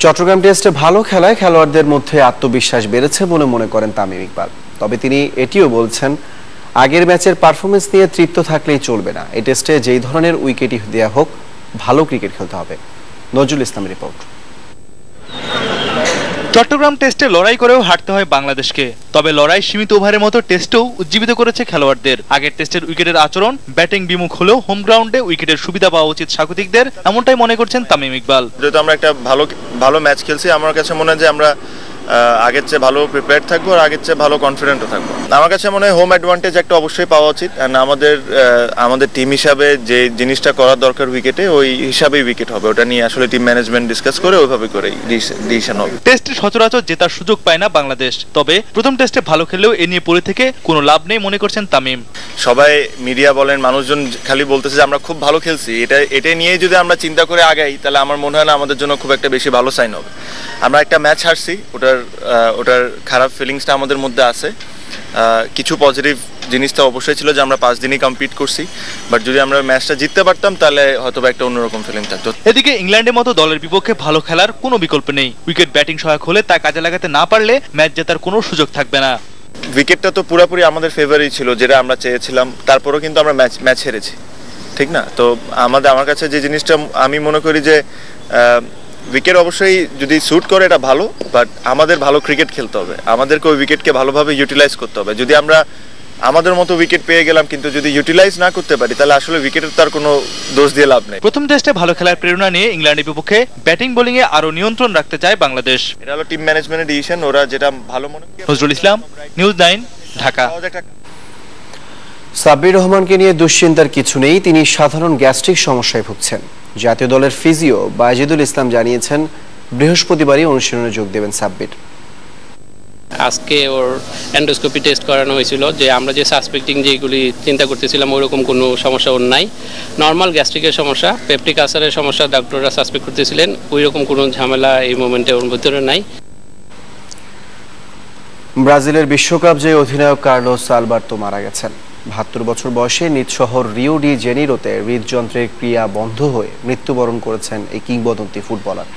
চট্টগ্রাম টেস্টে ভালো খেলায় খেলোয়াড়দের মধ্যে আত্মবিশ্বাস বেড়েছে বলে মনে করেন তামিম ইকবাল। তবে তিনি এটিও বলছেন, আগের ম্যাচের পারফরমেন্স নিয়ে তৃপ্ত থাকলেই চলবে না। এই টেস্টে যেই ধরনের উইকেটই দেয়া হোক, ভালো ক্রিকেট খেলতে হবে। নজরুল ইসলামের রিপোর্ট। চট্টগ্রাম টেস্টে লড়াই করেও হারতে হয় বাংলাদেশকে। তবে লড়াই সীমিত ওভারের মতো টেস্টেও উজ্জীবিত করেছে খেলোয়াড়দের। আগের টেস্টের উইকেটের আচরণ ব্যাটিং বিমুখ হলেও হোম গ্রাউন্ডে উইকেটের সুবিধা পাওয়া উচিত স্বাগতিকদের, এমনটাই মনে করছেন তামিম ইকবাল। যেহেতু আমরা একটা ভালো ম্যাচ খেলছি, আমার কাছে মনে হয় যে আমরা আগের চেয়ে ভালো প্রিপেয়ার থাকবো আর আগের চেয়ে ভালো কনফিডেন্টও থাকবো। আমার কাছে মনে হয় হোম অ্যাডভান্টেজ একটা অবশ্যই পাওয়া উচিত। আমাদের টিম হিসাবে যে জিনিসটা করার দরকার উইকেটে, ওই হিসাবেই উইকেট হবে। ওটা নিয়ে আসলে টিম ম্যানেজমেন্ট ডিসকাস করে ওইভাবে করে ডিসিশন হবে। টেস্টে সচরাচর জেতার সুযোগ পায় না বাংলাদেশ। তবে প্রথম টেস্টে ভালো খেললেও এ নিয়ে পড়ে থেকে কোনো লাভ নেই মনে করছেন তামিম। সবাই মিডিয়া বলেন, মানুষজন খালি বলতেছে যে আমরা খুব ভালো খেলছি। এটা নিয়ে যদি আমরা চিন্তা করে আগাই, তাহলে আমার মনে হয় না আমাদের জন্য খুব একটা বেশি ভালো সাইন হবে। আমরা একটা ম্যাচ হারছি, ওটার খারাপ ফিলিংসটা আমাদের মধ্যে আছে। কিছু পজিটিভ জিনিসটা অবশ্যই ছিল যে আমরা 5 দিনই কমপ্লিট করছি, বাট যদি আমরা ম্যাচটা জিততে পারতাম তাহলে হয়তো একটা অন্যরকম ফিলিং থাকতো। এদিকে ইংল্যান্ডের মতো দলের বিপক্ষে ভালো খেলার কোনো বিকল্প নেই। উইকেট ব্যাটিং সহায়ক হলে তা কাজে লাগাতে না পারলে ম্যাচ জেতার কোনো সুযোগ থাকবে না। উইকেটটা তো পুরোপুরি আমাদের ফেভারই ছিল, যেটা আমরা চেয়েছিলাম। তারপরেও কিন্তু আমরা ম্যাচ হেরেছি, ঠিক না? তো আমার কাছে যে জিনিসটা আমি মনে করি যে উইকেট অবশ্যই যদি স্যুট করে এটা ভালো, বাট আমাদের ভালো ক্রিকেট খেলতে হবে। আমাদেরকে ওই উইকেটকে ভালোভাবে ইউটিলাইজ করতে হবে। যদি আমরা আমাদের মতো উইকেট পেয়ে গেলাম কিন্তু যদি ইউটিলাইজ না করতে পারি, তাহলে আসলে উইকেটের তার কোনো দোষ দিয়ে লাভ নেই। প্রথম টেস্টে ভালো খেলার প্রেরণা নিয়ে ইংল্যান্ডের বিপক্ষে ব্যাটিং বোলিং এ আরো নিয়ন্ত্রণ রাখতে চায় বাংলাদেশ। এটা হলো টিম ম্যানেজমেন্টের ডিসিশন, ওরা যেটা ভালো মনে করে। নজরুল ইসলাম, নিউজ 9, ঢাকা। সাব্বির রহমানকে নিয়ে দুশ্চিন্তার কিছু নেই, তিনি সাধারণ গ্যাস্ট্রিক সমস্যায় ভুগছেন। জাতীয় দলের ফিজিও বাজিদুল ইসলাম জানিয়েছেন, বৃহস্পতিবারই অনুশীলনে যোগ দেবেন সাব্বির। আজকে ওর এন্ডোস্কোপি টেস্ট করানো হয়েছিল, যে আমরা যে সাসপেক্টিং যেগুলি চিন্তা করতেছিলাম ওরকম কোনো সমস্যা ওর নাই। নর্মাল গ্যাস্ট্রিকের সমস্যা, পেপটিক আলসারের সমস্যা ডাক্তাররা সাসপেক্ট করতেছিলেন, ওই রকম কোনো ঝামেলা এই মোমেন্টে ওর ভিতরে নাই। ব্রাজিলের বিশ্বকাপ জয়ী অধিনায়ক কার্লোস আলবার্তো মারা গেছেন। ৭২ বছর বয়সে নিজ শহর রিও ডি জেনিরোতে হৃদযন্ত্রের ক্রিয়া বন্ধ হয়ে মৃত্যুবরণ করেছেন এই কিংবদন্তি ফুটবলার।